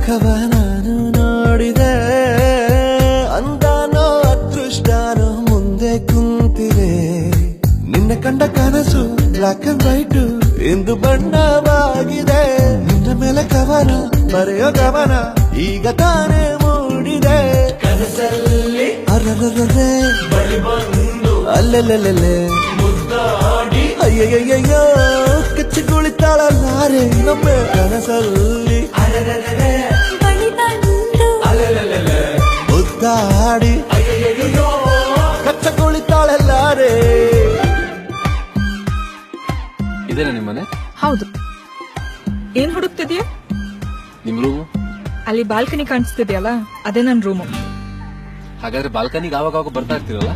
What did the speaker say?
ಮುಖವ ನಾನು ನೋಡಿದೆ, ಅಂದಾನೋ ಅದೃಷ್ಟನೋ ಮುಂದೆ ಕುಂತಿದೆ. ನಿನ್ನ ಕಂಡ ಕನಸು ಬ್ಲಾಕ್ ಅಂಡ್ ವೈಟ್ ಇಂದು ಬಣ್ಣವಾಗಿದೆ. ನಿನ್ನ ಮೇಲೆ ಕವನ ಬರೆಯೋ ಗಮನ ಈಗ ತಾನೇ ಮೂಡಿದೆ. ಕನಸಲ್ಲಿ ಅರರರರೆ ಬಳಿ ಬಂದು ಅಲ್ಲೆಲ್ಲೆಲ್ಲೆ ಮುದ್ದಾಡಿ ಅಯ್ಯಯ್ಯಯ್ಯೋ ಕಚ್ಚಿ ಕುಳಿತಾಳಲ್ಲಾರೆ ನಮ್ಮ ಕನಸಲ್ಲಿ ಅರರರರೆ ಬಳಿ ಬಂದು ಅಲ್ಲೆಲ್ಲೆಲ್ಲೆ ಮುದ್ದಾಡಿ ಅಯ್ಯಯ್ಯಯ್ಯೋ ಕಚ್ಚ ಕುಳಿತಾಳಲ್ಲಾರೆ. ಇದೇನಾ ನಿಮ್ಮನೆ? ಹೌದು. ಏನ್ ಹುಡುಕ್ತಿದ್ಯಾ? ನಿಮ್ ರೂಮು? ಅಲ್ಲಿ ಬಾಲ್ಕನಿ ಕಾಣಿಸ್ತಿದ್ಯಲ್ಲ, ಅದೇ ನನ್ ರೂಮು. ಹಾಗಾದ್ರೆ ಬಾಲ್ಕನಿಗೆ ಆವಾಗ ಬರ್ತಾ ಇರ್ತೀರಲ್ಲ?